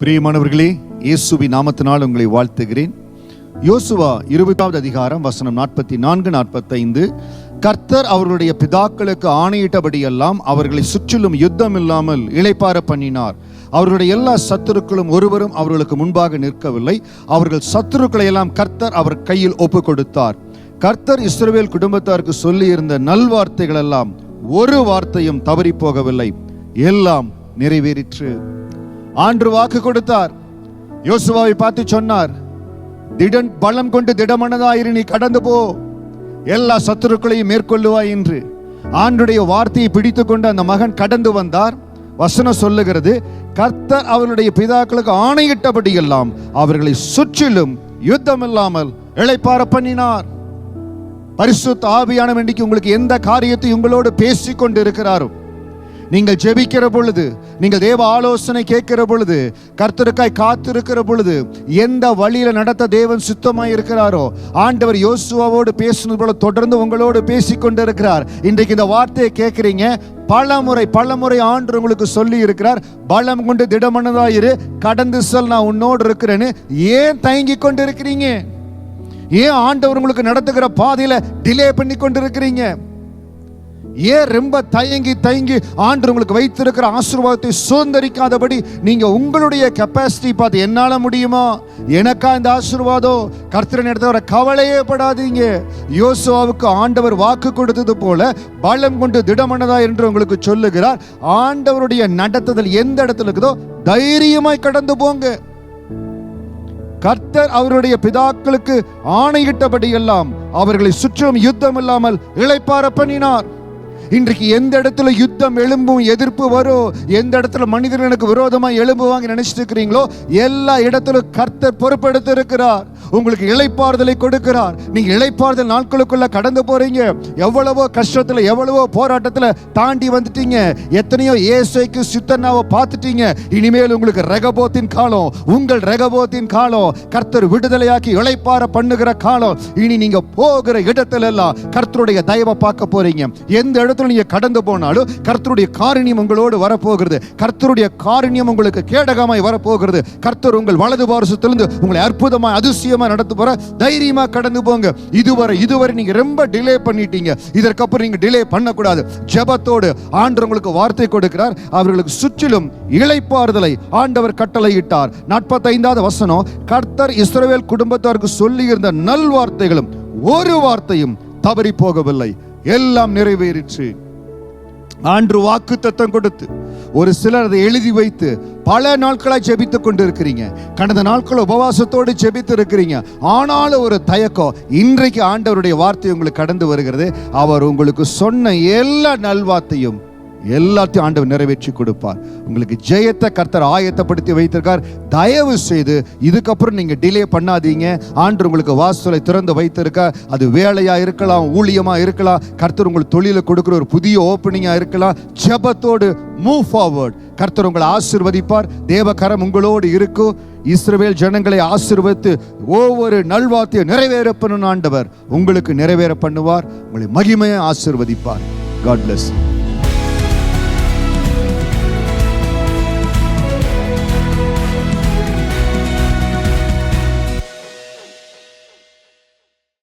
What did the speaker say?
பிரியமானவர்களே, இயேசுவின் நாமத்தினால் உங்களை வாழ்த்துகிறேன். யோசுவா 20வது அதிகாரம் வசனம் 44-45. கர்த்தர் அவர்களுடைய பிதாக்களுக்கு ஆணையிட்டபடியெல்லாம் அவர்களை சுற்றிலும் யுத்தம் இல்லாமல் இளைப்பாற பண்ணினார். அவர்களுடைய எல்லா சத்துருக்களும் ஒருவரும் அவர்களுக்கு முன்பாக நிற்கவில்லை. அவர்கள் சத்துருக்களை எல்லாம் கர்த்தர் அவர் கையில் ஒப்பு கொடுத்தார். கர்த்தர் இஸ்ரவேல் குடும்பத்தாருக்கு சொல்லி இருந்த நல்வார்த்தைகள் எல்லாம் ஒரு வார்த்தையும் தவறி போகவில்லை, எல்லாம் நிறைவேறிற்று. ஆண்டு வாக்கு கொடுத்தார். யோசுவாவை பார்த்து சொன்னார், பலம் கொண்டு திடமனதாயிரு, நீ கடந்து போ, எல்லா சத்துருக்களையும் மேற்கொள்ளுவாய் என்று. ஆண்டுடைய வார்த்தையை பிடித்து கொண்டு அந்த மகன் கடந்து வந்தார். வசனம் சொல்லுகிறது, கர்த்தர் அவருடைய பிதாக்களுக்கு ஆணையிட்டபடி எல்லாம் அவர்களை சுற்றிலும் யுத்தம் இல்லாமல் இளைப்பாற பண்ணினார். பரிசுத்த ஆவியானவர் இன்றைக்கு உங்களுக்கு எந்த காரியத்தை உங்களோடு பேசிக் கொண்டு இருக்கிறாரோ, நீங்கள் ஜெபிக்கிற பொழுது, நீங்கள் தேவ ஆலோசனை கேட்கிற பொழுது, கர்த்தருக்காய் காத்திருக்கிற பொழுது, எந்த வழியில நடத்த தேவன் சுத்தமாய் இருக்கிறாரோ, ஆண்டவர் யோசுவாவோடு பேசுனது போல தொடர்ந்து உங்களோடு பேசிக்கொண்டு இருக்கிறார். இன்றைக்கு இந்த வார்த்தையை கேட்கிறீங்க. பலமுறை ஆண்டு உங்களுக்கு சொல்லி இருக்கிறார், பலம் கொண்டு திடமனதாயிரு, கடந்து செல், நான் உன்னோடு இருக்கிறேன்னு. ஏன் தயங்கி கொண்டு இருக்கிறீங்க? ஏன் ஆண்டவர் உங்களுக்கு நடத்துகிற பாதையில டிலே பண்ணி கொண்டு இருக்கிறீங்க? ஏன் ரொம்ப தயங்கி ஆண்டு உங்களுக்கு வைத்திருக்கிற ஆசீர்வாதத்தை சுதந்தரிக்காதபடி நீங்க உங்களுடைய கெப்பாசிட்டி பார்த்து, என்னால முடியுமா, எனக்கா இந்த ஆசீர்வாதம், கர்த்தர் எடுத்தவரை கவலையே படாதீங்க. யோசுவாவுக்கு ஆண்டவர் வாக்கு கொடுத்தது போல பலம் கொண்டு திடமனதா என்று உங்களுக்கு சொல்லுகிறார். ஆண்டவருடைய நடத்துதல் எந்த இடத்துல இருக்குதோ தைரியமாய் கடந்து போங்க. கர்த்தர் அவருடைய பிதாக்களுக்கு ஆணையிட்டபடி எல்லாம் அவர்களை சுற்றும் யுத்தம் இல்லாமல் இளைப்பாற பண்ணினார். இன்றைக்கு எந்த இடத்துல யுத்தம் எழும்பும், எதிர்ப்பு வரும், எந்த இடத்துல மனிதர்களுக்கு விரோதமாக எழும்புவாங்க நினைச்சிட்டு இருக்கிறீங்களோ, எல்லா இடத்திலும் கர்த்தர் பொறுப்பெடுத்து இருக்கிறார். உங்களுக்கு இளைப்பாறுதலை கொடுக்கிறார். நீங்க இளைப்பாறுதல் நாட்களுக்குள்ள கடந்து போறீங்க. எவ்வளவோ கஷ்டத்துல, எவ்வளவோ போராட்டத்துல தாண்டி வந்துட்டீங்க. எத்தனையோ ஏசைக்கு சித்தனாவை பார்த்துட்டீங்க. இனிமேல் உங்களுக்கு ரெகபோத்தின் காலம், உங்கள் ரெகபோத்தின் காலம், கர்த்தர் விடுதலையாக்கி இளைப்பாற பண்ணுகிற காலம். இனி நீங்க போகிற இடத்துல எல்லாம் கர்த்தருடைய தயவை பார்க்க போறீங்க. எந்த இடத்துல நீங்க கடந்து போனாலும் கர்த்தருடைய காருண்யம் உங்களோடு வரப்போகிறது. கர்த்தருடைய காருண்யம் உங்களுக்கு கேடகமாய் வரப்போகிறது. கர்த்தர் உங்கள் வலது பாரசத்திலிருந்து உங்களை அற்புதமாய் அதிசயமா நடத்து போற. தைரியமா கடந்து போங்க. இதுவரை நீங்க ரொம்ப டிலே பண்ணிட்டீங்க. இதற்கப்புறம் நீங்க டிலே பண்ணக்கூடாது. ஜெபத்தோடு ஆண்டவர் உங்களுக்கு வார்த்தை கொடுக்கிறார். அவர்களுக்கு சுற்றிலும் இளைப்பாறுதலை ஆண்டவர் கட்டளையிட்டார். 45வது வசனம், கர்த்தர் இஸ்ரவேல் குடும்பத்தாருக்கு சொல்லி இருந்த நல்வார்த்தைகளும் ஒரு வார்த்தையும் தவறி போகவில்லை, எல்லாம் நிறைவேறிற்று. ஆண்டு வாக்கு தத்தம் கொடுத்து ஒரு சிலர் அதை எழுதி வைத்து பல நாட்களாய் ஜெபித்துக் கொண்டு இருக்கிறீங்க. கடந்த நாட்கள் உபவாசத்தோடு ஜெபித்து இருக்கிறீங்க. ஆனாலும் ஒரு தயக்கம். இன்றைக்கு ஆண்டவருடைய வார்த்தை உங்களுக்கு கடந்து வருகிறது. அவர் உங்களுக்கு சொன்ன எல்லா நல்வார்த்தையும் எல்லாத்தையும் ஆண்டவர் நிறைவேற்றி கொடுப்பார். உங்களுக்கு ஜெயத்தை கர்த்தர் ஆயத்தப்படுத்தி வைத்திருக்கார். தயவு செய்து இதுக்கப்புறம் நீங்க டிலே பண்ணாதீங்க. ஆண்டவர் உங்களுக்கு வாசலை திறந்து வைத்திருக்க. அது வேலையா இருக்கலாம், ஊழியமா இருக்கலாம், கர்த்தர் உங்களுக்கு தொழில கொடுக்கிற ஒரு புதிய ஓப்பனிங்கா இருக்கலாம். ஜெபத்தோடு மூவ் ஃபார்வர்ட். கர்த்தர் உங்களை ஆசீர்வதிப்பார். தேவகரம் உங்களோடு இருக்கும். இஸ்ரவேல் ஜனங்களை ஆசீர்வதித்து ஒவ்வொரு நல்வார்த்தையும் நிறைவேற பண்ணும் ஆண்டவர் உங்களுக்கு நிறைவேற பண்ணுவார். உங்களை மகிமையை ஆசீர்வதிப்பார். God bless you.